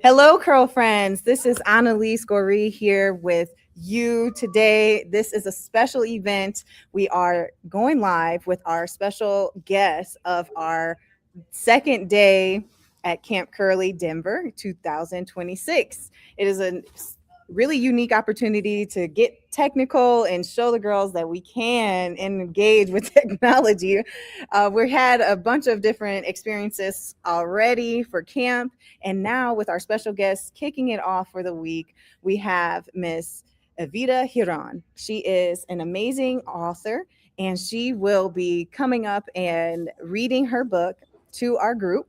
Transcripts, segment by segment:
Hello, curl friends. This is Annalise Goree here with you today. This is a special event. We are going live with our special guest of our second day at Camp Curly, Denver, 2026. It is a really unique opportunity to get technical and show the girls that we can engage with technology. We had a bunch of different experiences already for camp, and now with our special guest kicking it off for the week, we have Miss Evita Giron. She is an amazing author, and she will be coming up and reading her book to our group.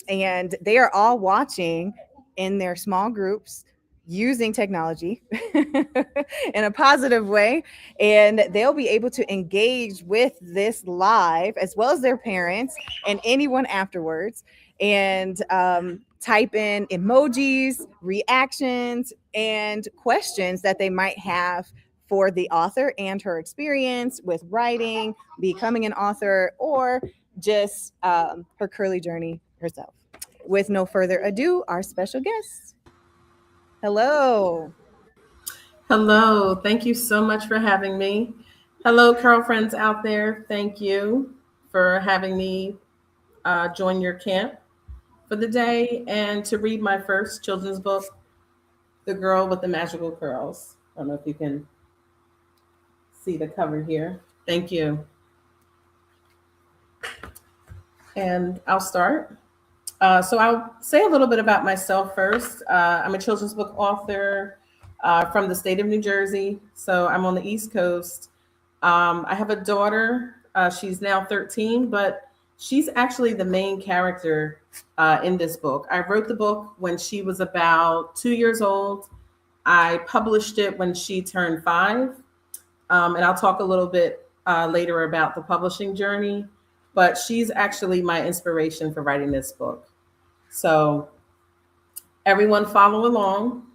And they are all watching in their small groups using technology in a positive way, and they'll be able to engage with this live as well as their parents and anyone afterwards, and type in emojis, reactions, and questions that they might have for the author and her experience with writing, becoming an author, or just her curly journey herself. With no further ado, our special guest. Hello. Hello, thank you so much for having me. Hello, curl friends out there. Thank you for having me join your camp for the day and to read my first children's book, The Girl with the Magical Curls. I don't know if you can see the cover here. Thank you. And I'll start. So I'll say a little bit about myself first. I'm a children's book author from the state of New Jersey. So I'm on the East Coast. I have a daughter. She's now 13, but she's actually the main character in this book. I wrote the book when she was about 2 years old. I published it when she turned 5. And I'll talk a little bit later about the publishing journey. But she's actually my inspiration for writing this book. So everyone follow along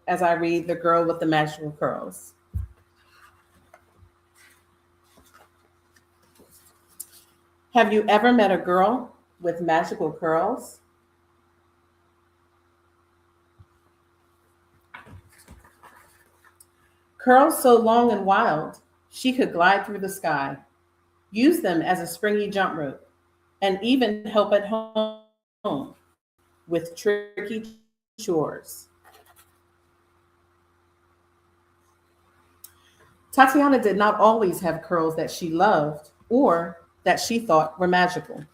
as I read The Girl with the Magical Curls. Have you ever met a girl with magical curls? Curls so long and wild, she could glide through the sky, use them as a springy jump rope, and even help at home with tricky chores. Tatiana did not always have curls that she loved or that she thought were magical.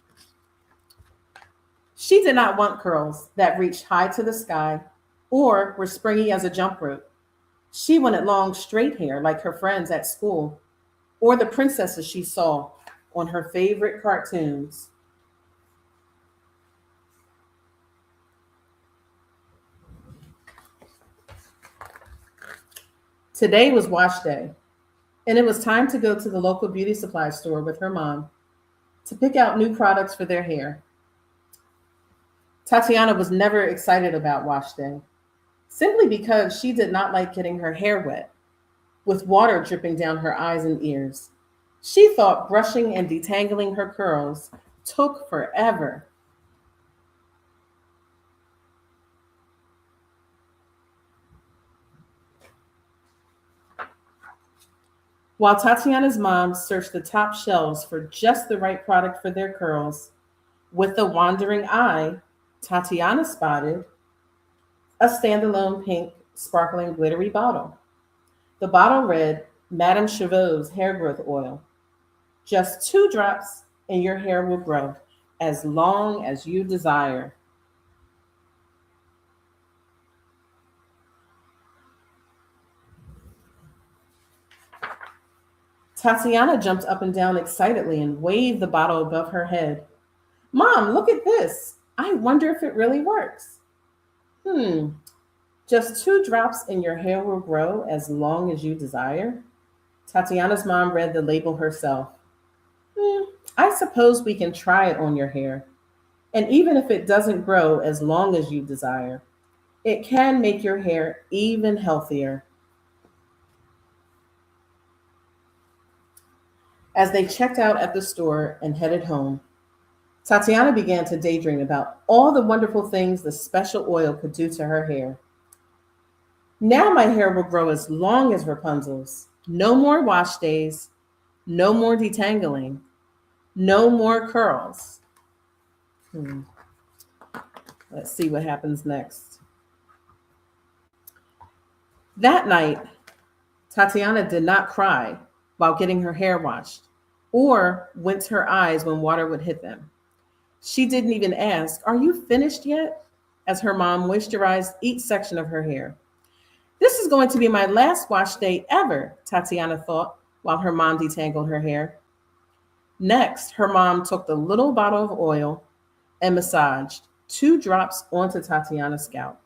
She did not want curls that reached high to the sky or were springy as a jump rope. She wanted long, straight hair like her friends at school or the princesses she saw on her favorite cartoons. Today was wash day, and it was time to go to the local beauty supply store with her mom to pick out new products for their hair. Tatiana was never excited about wash day, simply because she did not like getting her hair wet, with water dripping down her eyes and ears. She thought brushing and detangling her curls took forever. While Tatiana's mom searched the top shelves for just the right product for their curls, with a wandering eye, Tatiana spotted a standalone pink, sparkling, glittery bottle. The bottle read, Madame Chauveau's hair growth oil. Just 2 drops and your hair will grow as long as you desire. Tatiana jumped up and down excitedly and waved the bottle above her head. Mom, look at this. I wonder if it really works. Hmm, just 2 drops and your hair will grow as long as you desire. Tatiana's mom read the label herself. Hmm, I suppose we can try it on your hair. And even if it doesn't grow as long as you desire, it can make your hair even healthier. As they checked out at the store and headed home, Tatiana began to daydream about all the wonderful things the special oil could do to her hair. Now my hair will grow as long as Rapunzel's. No more wash days, no more detangling, no more curls. Hmm. Let's see what happens next. That night, Tatiana did not cry while getting her hair washed or wince her eyes when water would hit them. She didn't even ask, "Are you finished yet?" as her mom moisturized each section of her hair. This is going to be my last wash day ever, Tatiana thought while her mom detangled her hair. Next, her mom took the little bottle of oil and massaged 2 drops onto Tatiana's scalp.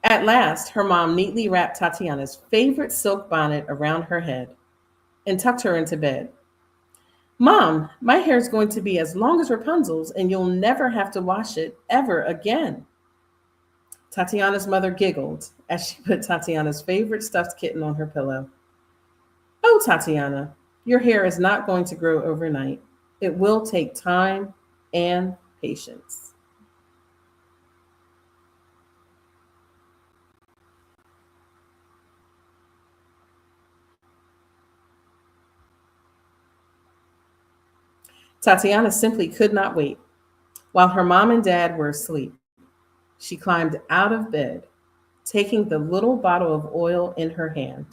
At last, her mom neatly wrapped Tatiana's favorite silk bonnet around her head and tucked her into bed. "Mom, my hair is going to be as long as Rapunzel's, and you'll never have to wash it ever again." Tatiana's mother giggled as she put Tatiana's favorite stuffed kitten on her pillow. "Oh, Tatiana, your hair is not going to grow overnight. It will take time and patience." Tatiana simply could not wait. While her mom and dad were asleep, she climbed out of bed, taking the little bottle of oil in her hand.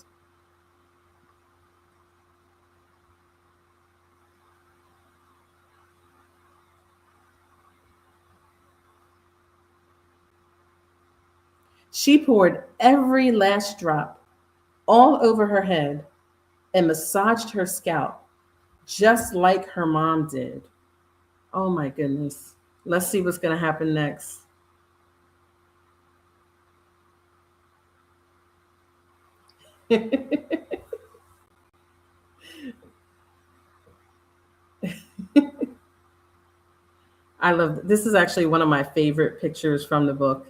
She poured every last drop all over her head and massaged her scalp just like her mom did. Oh my goodness. Let's see what's going to happen next. I love this is actually one of my favorite pictures from the book.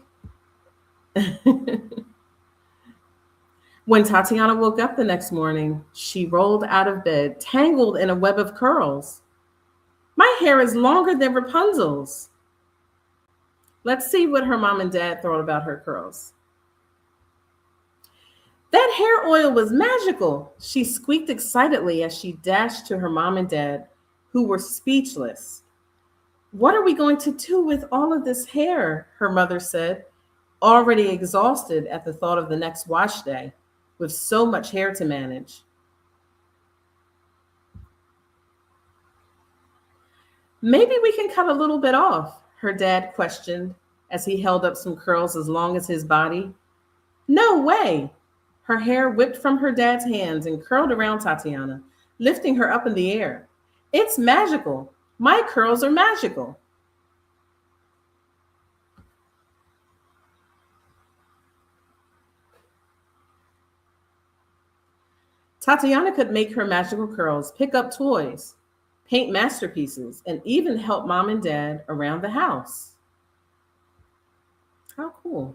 When Tatiana woke up the next morning, she rolled out of bed, tangled in a web of curls. "My hair is longer than Rapunzel's." Let's see what her mom and dad thought about her curls. "That hair oil was magical," she squeaked excitedly as she dashed to her mom and dad, who were speechless. "What are we going to do with all of this hair?" her mother said, already exhausted at the thought of the next wash day with so much hair to manage. "Maybe we can cut a little bit off," her dad questioned as he held up some curls as long as his body. "No way." Her hair whipped from her dad's hands and curled around Tatiana, lifting her up in the air. "It's magical. My curls are magical." Tatiana could make her magical curls, pick up toys, paint masterpieces, and even help mom and dad around the house. How cool.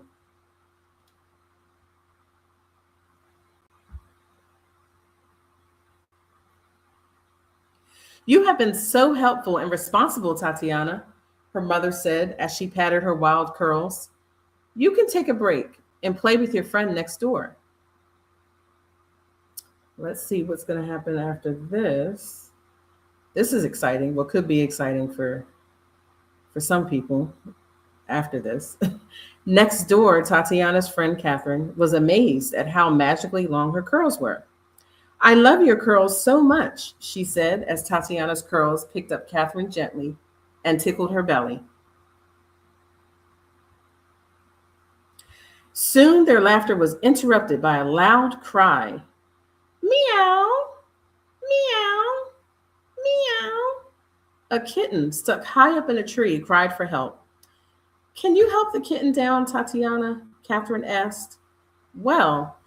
"You have been so helpful and responsible, Tatiana," her mother said as she patted her wild curls. "You can take a break and play with your friend next door." Let's see what's going to happen after this. This is exciting. What could be exciting for some people after this. Next door, Tatiana's friend Catherine was amazed at how magically long her curls were. "I love your curls so much," she said as Tatiana's curls picked up Catherine gently and tickled her belly. Soon their laughter was interrupted by a loud cry. "Meow, meow, meow." A kitten stuck high up in a tree cried for help. "Can you help the kitten down, Tatiana?" Catherine asked. Well,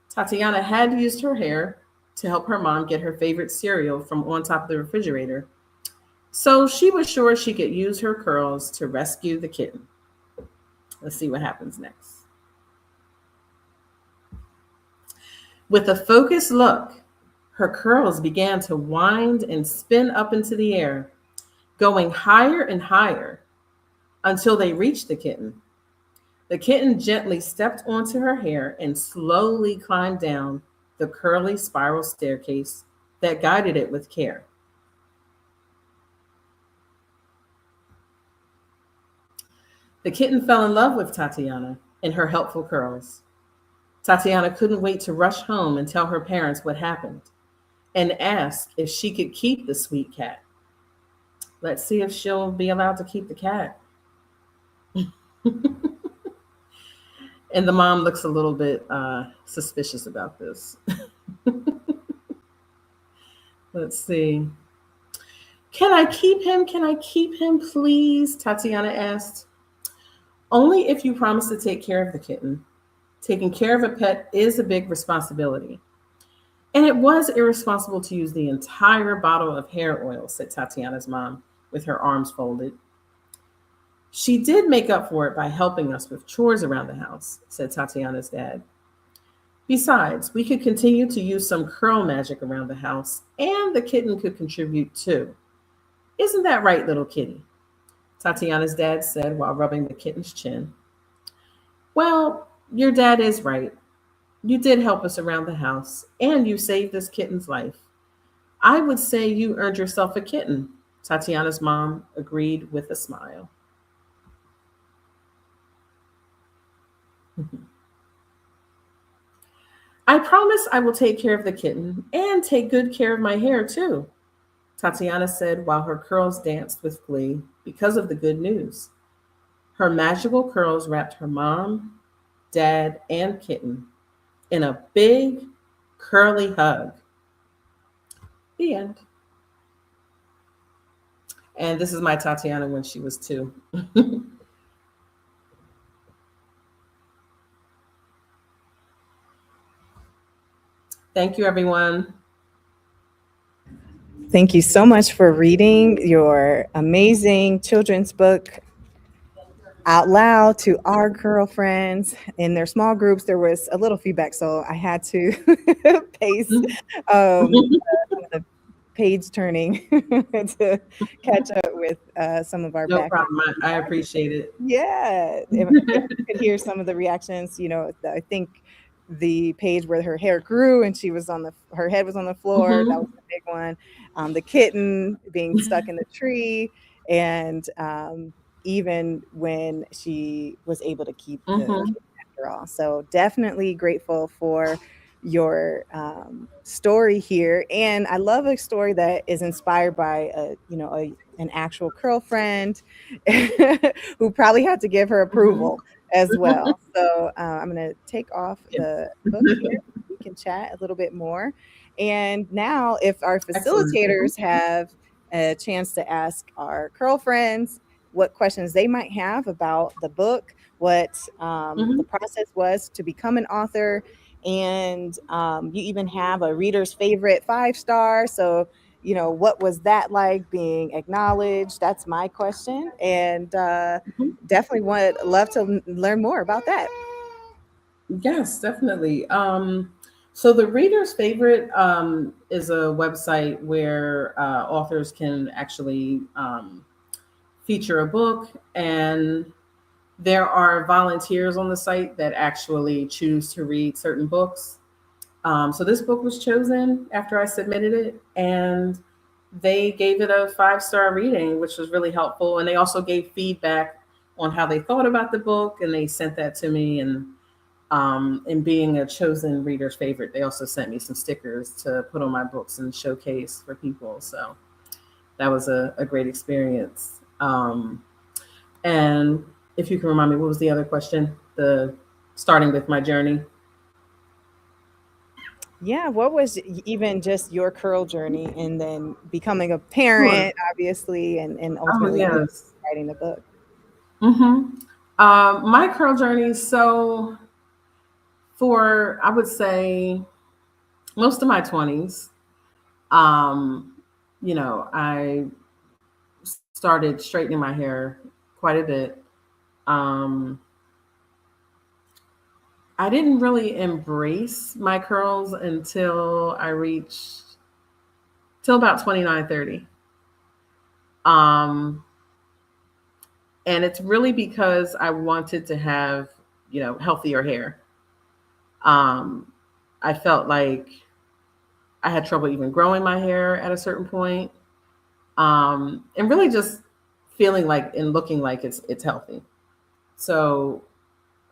Tatiana had used her hair to help her mom get her favorite cereal from on top of the refrigerator, so she was sure she could use her curls to rescue the kitten. Let's see what happens next. With a focused look, Her curls began to wind and spin up into the air, going higher and higher until they reached the kitten. The kitten gently stepped onto her hair and slowly climbed down the curly spiral staircase that guided it with care. The kitten fell in love with Tatiana and her helpful curls. Tatiana couldn't wait to rush home and tell her parents what happened and ask if she could keep the sweet cat. Let's see if she'll be allowed to keep the cat. And the mom looks a little bit suspicious about this. Let's see. Can I keep him? Can I keep him, please? Tatiana asked. Only if you promise to take care of the kitten. Taking care of a pet is a big responsibility. And it was irresponsible to use the entire bottle of hair oil, said Tatiana's mom, with her arms folded. She did make up for it by helping us with chores around the house, said Tatiana's dad. Besides, we could continue to use some curl magic around the house, and the kitten could contribute too. Isn't that right, little kitty? Tatiana's dad said while rubbing the kitten's chin. Well, your dad is right. You did help us around the house, and you saved this kitten's life. I would say you earned yourself a kitten, Tatiana's mom agreed with a smile. I promise I will take care of the kitten and take good care of my hair too, Tatiana said while her curls danced with glee because of the good news. Her magical curls wrapped her mom, dad, and kitten in a big, curly hug. The end. And this is my Tatiana when she was 2. Thank you, everyone. Thank you so much for reading your amazing children's book out loud to our girlfriends in their small groups. There was a little feedback, so I had to pace some of the page turning to catch up with some of our No background. problem. I appreciate it. Yeah, if you could hear some of the reactions, I think the page where her hair grew and her head was on the floor, that was Mhm. the big one. The kitten being stuck in the tree, and even when she was able to keep the Mhm. kitten after all. So definitely grateful for your story here, and I love a story that is inspired by an actual girlfriend who probably had to give her Mhm. approval as well. So I'm going to take off Yes. the book here. We can chat a little bit more. And now, if our Excellent. Mhm. facilitators have a chance to ask our girlfriends what questions they might have about the book, what the Mhm. process was to become an author, and you even have a reader's favorite 5 star. So, what was that like being acknowledged? That's my question. And Mhm. definitely would love to learn more about that. Yes, definitely. So the Reader's Favorite is a website where authors can actually feature a book, and there are volunteers on the site that actually choose to read certain books. So this book was chosen after I submitted it, and they gave it a 5 star reading, which was really helpful. And they also gave feedback on how they thought about the book, and they sent that to me. And being a chosen reader's favorite, they also sent me some stickers to put on my books and showcase for people. So that was a great experience. And if you can remind me, what was the other question? The starting with my journey. Yeah, what was even just your curl journey and then becoming a Sure. parent, obviously, and Oh, ultimately yes. writing the book? Mm-hmm. My curl journey. So for, I would say, most of my 20s, um, I started straightening my hair quite a bit. Um, I didn't really embrace my curls until I reached till about 29, 30. Um, and it's really because I wanted to have, healthier hair. Um, I felt like I had trouble even growing my hair at a certain point, and really just feeling like and looking like it's healthy. So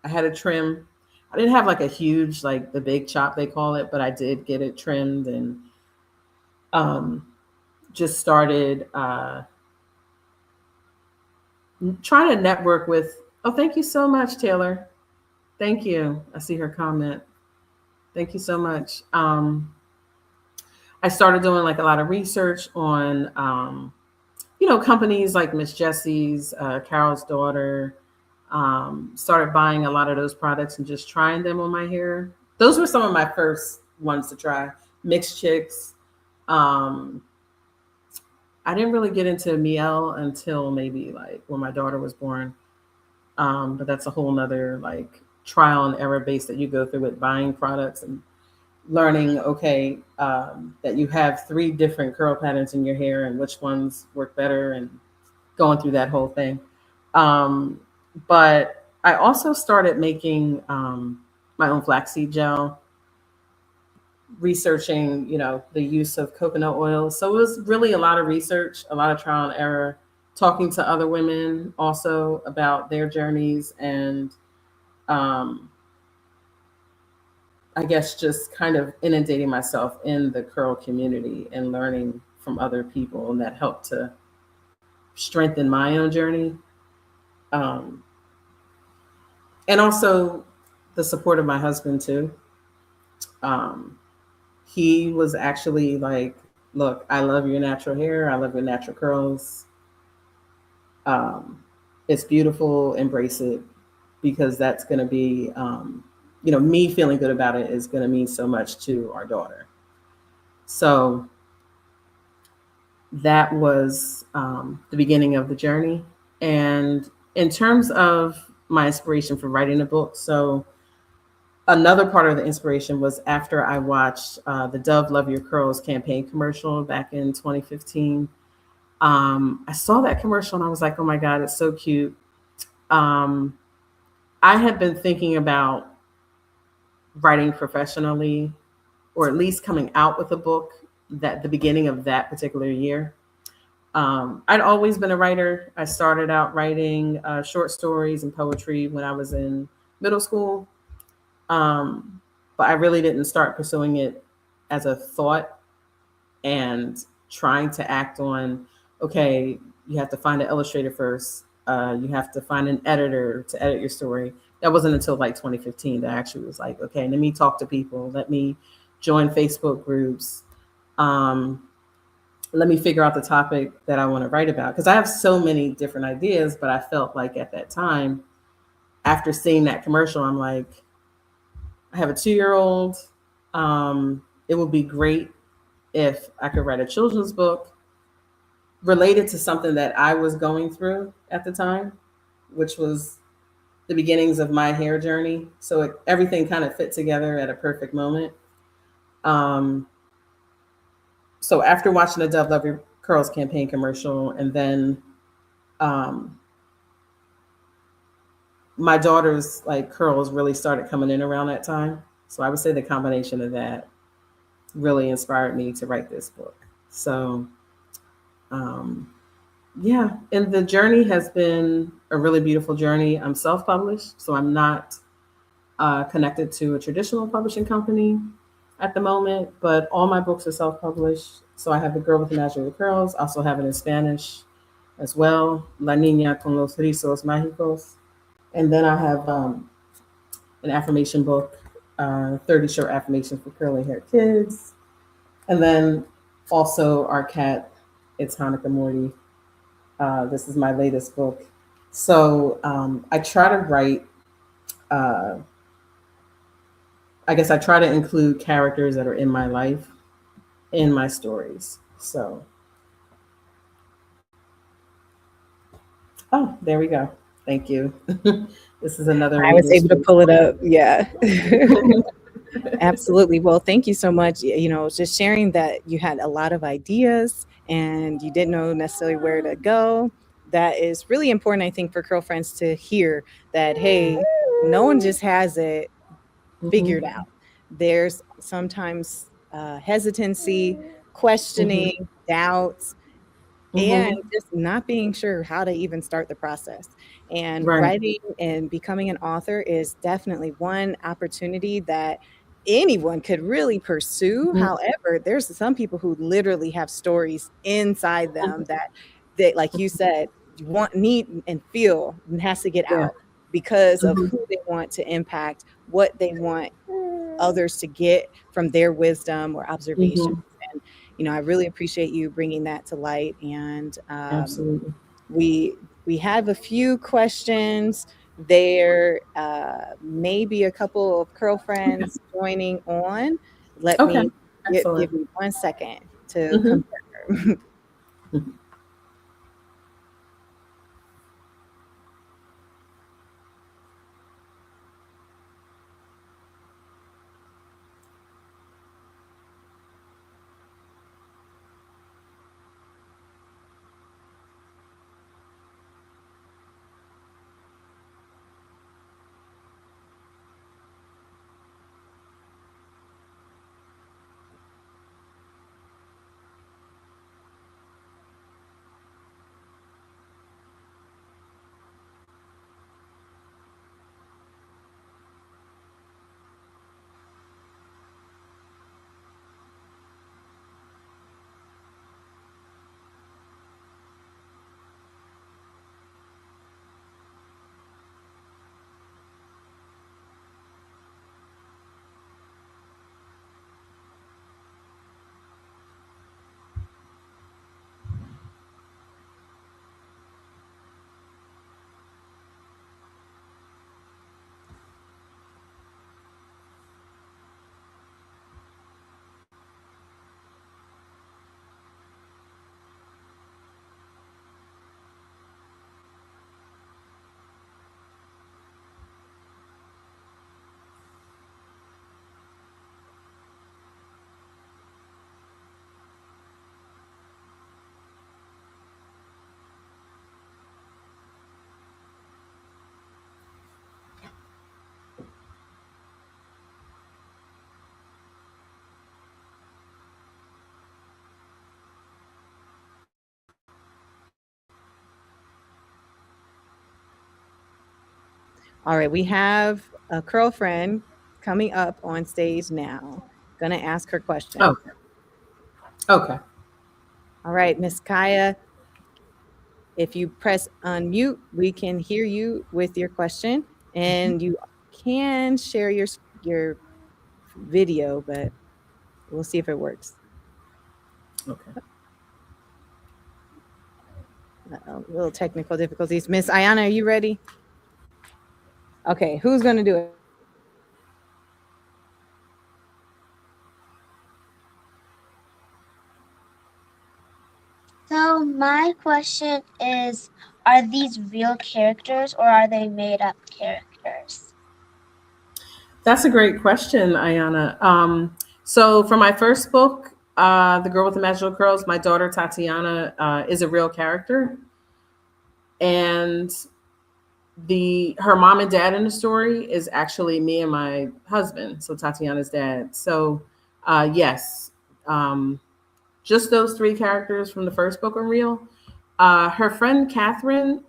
I had a trim. I didn't have like a huge, like the big chop they call it, but I did get it trimmed and um, just started trying to network with. Oh, thank you so much, Taylor. Thank you. I see her comment. Thank you so much. I started doing like a lot of research on, companies like Miss Jessie's, Carol's daughter. Started buying a lot of those products and just trying them on my hair. Those were some of my first ones to try. Mixed Chicks. Um, I didn't really get into Miel until maybe like when my daughter was born. But that's a whole nother like trial and error base that you go through with buying products and learning, okay, that you have three different curl patterns in your hair and which ones work better and going through that whole thing. Um, but I also started making my own flaxseed gel, researching, the use of coconut oil. So it was really a lot of research, a lot of trial and error, talking to other women also about their journeys and um, I guess just kind of inundating myself in the curl community and learning from other people, and that helped to strengthen my own journey. Um, and also the support of my husband too. Um, he was actually like, "Look, I love your natural hair. I love your natural curls. Um, it's beautiful. Embrace it because that's going to be, me feeling good about it is going to mean so much to our daughter." So that was the beginning of the journey. And in terms of my inspiration for writing a book, so another part of the inspiration was after I watched the Dove Love Your Curls campaign commercial back in 2015. I saw that commercial and I was like, oh my God, it's so cute. Um, I had been thinking about writing professionally or at least coming out with a book that the beginning of that particular year. I'd always been a writer. I started out writing short stories and poetry when I was in middle school, um, but I really didn't start pursuing it as a thought and trying to act on, okay, you have to find an illustrator first. You have to find an editor to edit your story. That wasn't until like 2015 that I actually was like, okay, let me talk to people. Let me join Facebook groups. Um, Let me figure out the topic that I want to write about. Because I have so many different ideas, but I felt like at that time, after seeing that commercial, I'm like, I have a 2-year-old. It would be great if I could write a children's book related to something that I was going through at the time, which was the beginnings of my hair journey. So everything kind of fit together at a perfect moment. Um, so after watching the Dove Love Your Curls campaign commercial, and then um, my daughter's like curls really started coming in around that time. So I would say the combination of that really inspired me to write this book. So um, yeah, and the journey has been a really beautiful journey. I'm self-published, so I'm not connected to a traditional publishing company at the moment, but all my books are self-published. So I have The Girl with the Natural Curls, also have it in Spanish as well, La Niña con los Rizos Mágicos. And then I have an affirmation book, 30 Short Affirmations for Curly Hair Kids. And then also our cat, it's Hanukkah Morty. This is my latest book. So I try to write, uh, I guess I try to include characters that are in my life in my stories. So, oh, there we go. Thank you. This is another I was reading able to space. pull it up. Yeah. Absolutely. Well, thank you so much. Just sharing that you had a lot of ideas and you didn't know necessarily where to go. That is really important, I think, for girlfriends to hear that, hey, no one just has it Hmm. figured out. There's sometimes hesitancy, Hmm. questioning, doubts, and Hmm. just not being sure how to even start the process. And Right. writing and becoming an author is definitely one opportunity that anyone could really pursue. Hmm. However, there's some people who literally have stories inside them that they, like you said, want, need, and feel and has to get Yeah. out because of Hmm. who they want to impact, what they want others to get from their wisdom or observations. Hmm. And I really appreciate you bringing that to light. And Absolutely. we we have a few questions there. Maybe a couple of Okay. girlfriends joining on. Let Okay. me give Excellent. me 1 second to Hmm. confirm. All right, we have a girlfriend coming up on stage now. Gonna ask her question. Okay. Okay. All right, Miss Kaya, if you press unmute, we can hear you with your question, and you can share your video, but we'll see if it works. Okay. Little technical difficulties. Miss Ayana, are you ready? Okay, who's going to do it? So my question is, are these real characters or are they made up characters? That's a great question, Ayana. So for my first book, The Girl with the Magical Curls, my daughter Tatiana is a real character, and the her mom and dad in the story is actually me and my husband, so Tatiana's dad. So yes, um, just those three characters from the first book are real. Her friend Catherine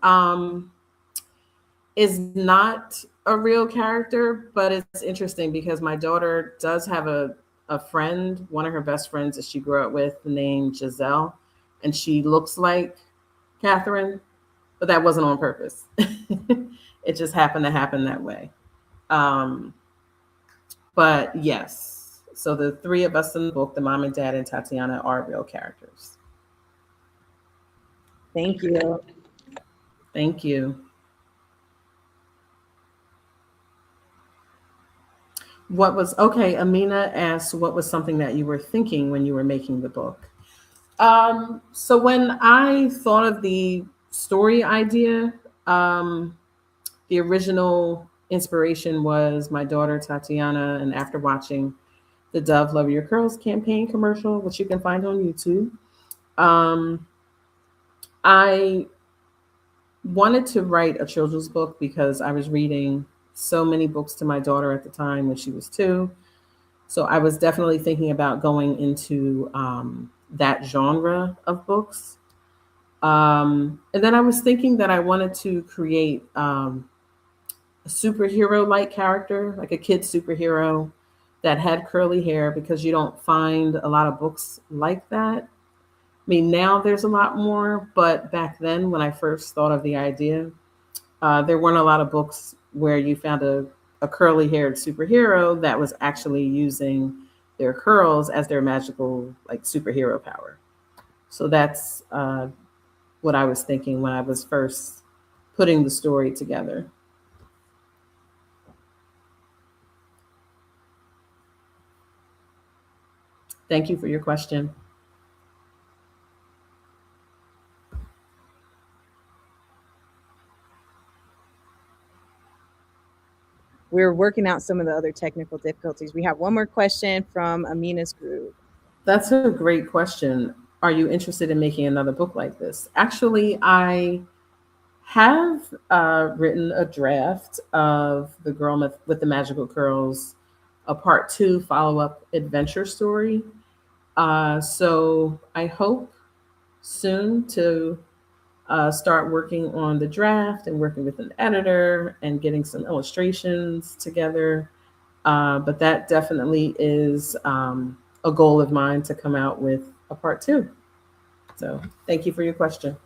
is not a real character, but it's interesting because my daughter does have a friend, one of her best friends that she grew up with, named Giselle, and she looks like Catherine, but that wasn't on purpose. It just happened to happen that way. Um, but yes, so the three of us in the book, the mom and dad and Tatiana, are real characters. Thank you. Thank you. What was okay? Amina asked, what was something that you were thinking when you were making the book? So when I thought of the story idea, the original inspiration was my daughter Tatiana, and after watching the Dove Love Your Curls campaign commercial, which you can find on YouTube, um, I wanted to write a children's book because I was reading so many books to my daughter at the time when she was 2. So I was definitely thinking about going into that genre of books. And then I was thinking that I wanted to create a superhero like character, like a kid superhero that had curly hair, because you don't find a lot of books like that. I mean, now there's a lot more, but back then when I first thought of the idea, there weren't a lot of books where you found a curly haired superhero that was actually using their curls as their magical, like, superhero power. So that's what I was thinking when I was first putting the story together. Thank you for your question. We're working out some of the other technical difficulties. We have one more question from Amina's group. That's a great question. Are you interested in making another book like this? Actually, I have written a draft of The Girl with the Magical Curls, a part 2 follow up adventure story. So I hope soon to start working on the draft and working with an editor and getting some illustrations together. But that definitely is a goal of mine, to come out with a part 2. So thank you for your question.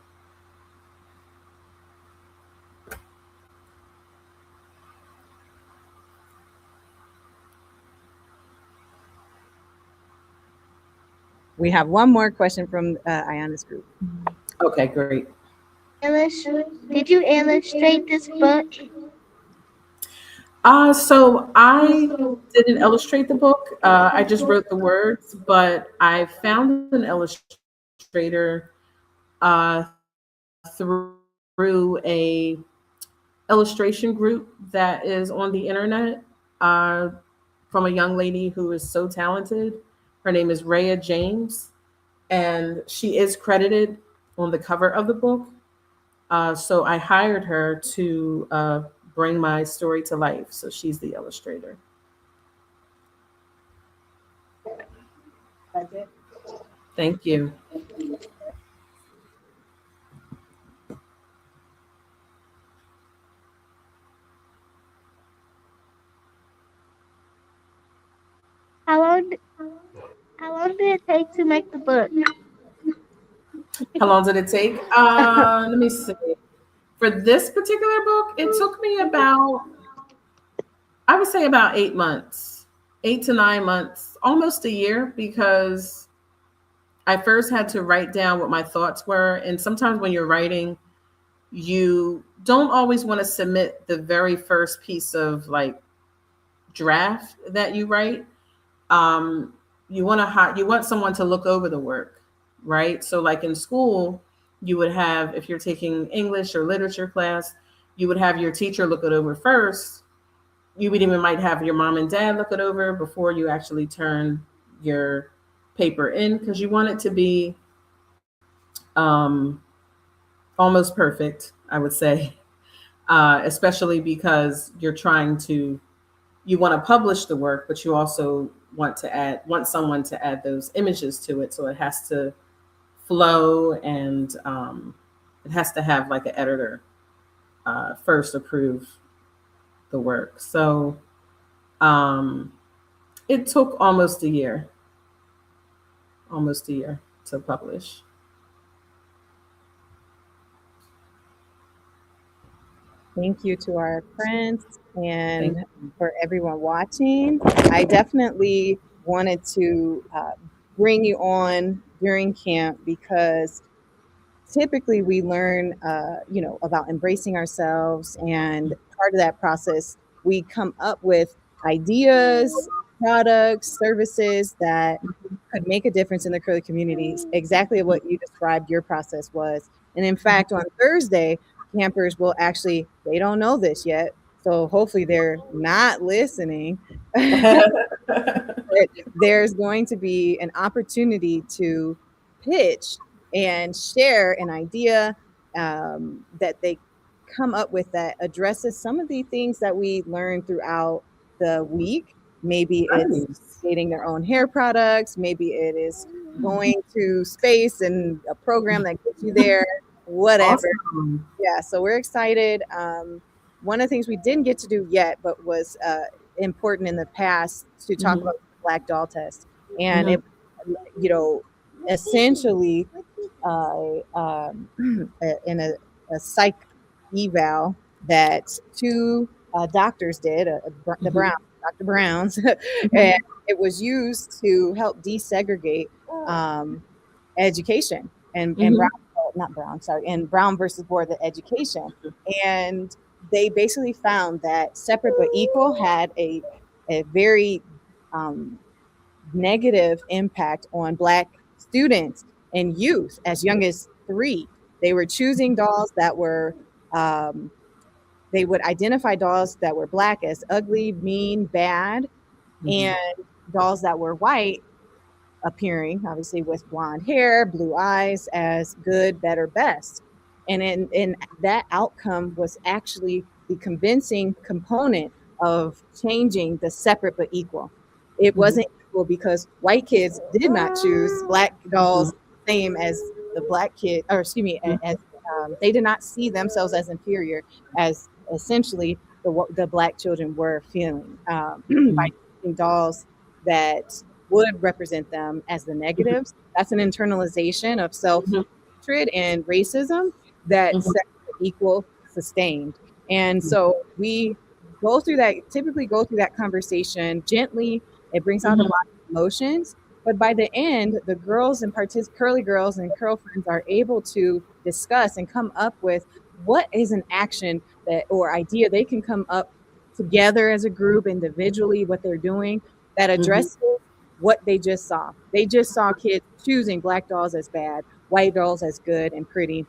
We have one more question from Ayana's group. Okay, great. Did you illustrate this book? So I didn't illustrate the book. I just wrote the words, but I found an illustrator through a illustration group that is on the internet, uh, from a young lady who is so talented. Her name is Rhea James, and she is credited on the cover of the book. So I hired her to bring my story to life. So she's the illustrator. That's it. Thank you. How long? How long did it take to make the book? How long did it take? Let me see. For this particular book, it took me about, I would say, about 8 months, 8 to 9 months, almost a year, because I first had to write down what my thoughts were. And sometimes when you're writing, you don't always want to submit the very first piece of, like, draft that you write. um, you want someone to look over the work, right? So like in school, you would have, if you're taking English or literature class, you would have your teacher look it over first. You would even might have your mom and dad look it over before you actually turn your paper in, because you want it to be um, almost perfect, I would say, especially because you want to publish the work, but you also want someone to add those images to it, so it has to flow, and it has to have, like, an editor first approve the work. So um, it took almost a year to publish. Thank you to our friends and Thank you. for everyone watching. I definitely wanted to bring you on during camp because typically we learn, about embracing ourselves, and part of that process, we come up with ideas, products, services that could make a difference in the curly communities. Exactly what you described your process was. And in fact, on Thursday, campers will actually, they don't know this yet. So So hopefully they're not listening. There's going to be an opportunity to pitch and share an idea that they come up with that addresses some of the things that we learned throughout the week. Maybe it's Nice. creating their own hair products, maybe it is going to space and a program that gets you there, whatever. Awesome. Yeah, so we're excited. One of the things we didn't get to do yet, but was important in the past to talk Mhm. about the Black Doll test, and Mhm. it, you know, essentially, in a psych eval that two doctors did, the Mhm. Brown, Dr. Browns, and Mhm. it was used to help desegregate um, education and Brown, Mhm. not Brown, sorry, and Brown versus Board of Education. And they basically found that separate but equal had a very um, negative impact on Black students and youth as young as 3. They were choosing dolls that were, they would identify dolls that were Black as ugly, mean, bad, Mhm. and dolls that were white appearing, obviously with blonde hair, blue eyes, as good, better, best. And in that outcome was actually the convincing component of changing the separate but equal. It Mhm. wasn't equal because white kids did not choose Black Mhm. dolls the same as the Black kid, or excuse me, as they did not see themselves as inferior, as essentially the Black children were feeling by Mhm. choosing dolls that would represent them as the Mhm. negatives. That's an internalization of self Mhm. hatred and racism that Mhm. separate equal sustained. And so we typically go through that conversation gently. It brings out a Mhm. lot of emotions. But by the end, the girls and curly girls and girlfriends are able to discuss and come up with what is an action that or idea they can come up together as a group, individually, what they're doing that Mhm. addresses what they just saw. They just saw kids choosing Black dolls as bad, white dolls as good and pretty,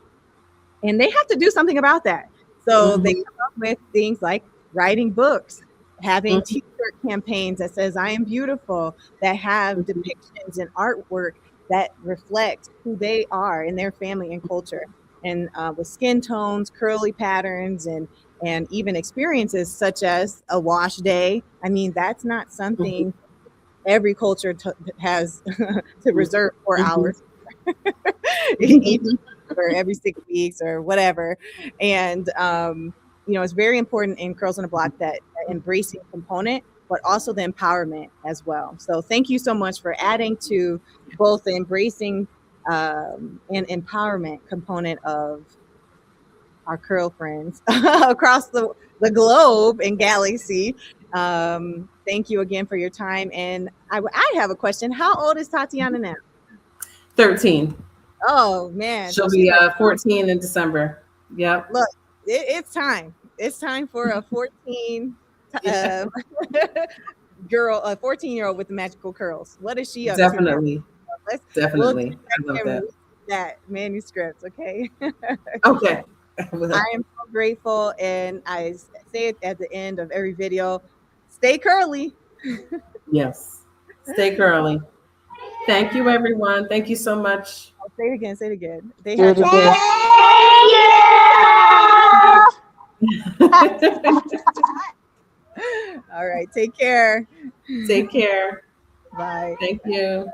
and they have to do something about that. So they Mhm. come up with things like writing books, having Mhm. t-shirt campaigns that says I am beautiful, that have Mhm. depictions and artwork that reflect who they are in their family and culture, and with skin tones, curly patterns, and even experiences such as a wash day. I mean, that's not Mhm. something every culture has to reserve 4 hours each Mhm. or every 6 weeks or whatever. And it's very important in Curls on the Block that embracing component, but also the empowerment as well. So thank you so much for adding to both the embracing and empowerment component of our curl friends across the globe and galaxy. Thank you again for your time. And I have a question. How old is Tatiana now? 13. Oh man, so She'll she's be like, 14 in December. Yep. look, it's time. It's time for a 14 Yeah, uh, girl, a 14-year-old with the magical curls. What is she up to now? definitely. We'll get Definitely. back I love and that. read that manuscript, okay? Okay. I I will. am so grateful, and I say it at the end of every video: stay curly. Yes. Stay curly. Thank you, everyone. Thank you so much. I'll say it again. Say it again. They Do had it to. again. All right. Take care. Take care. Bye. Thank you.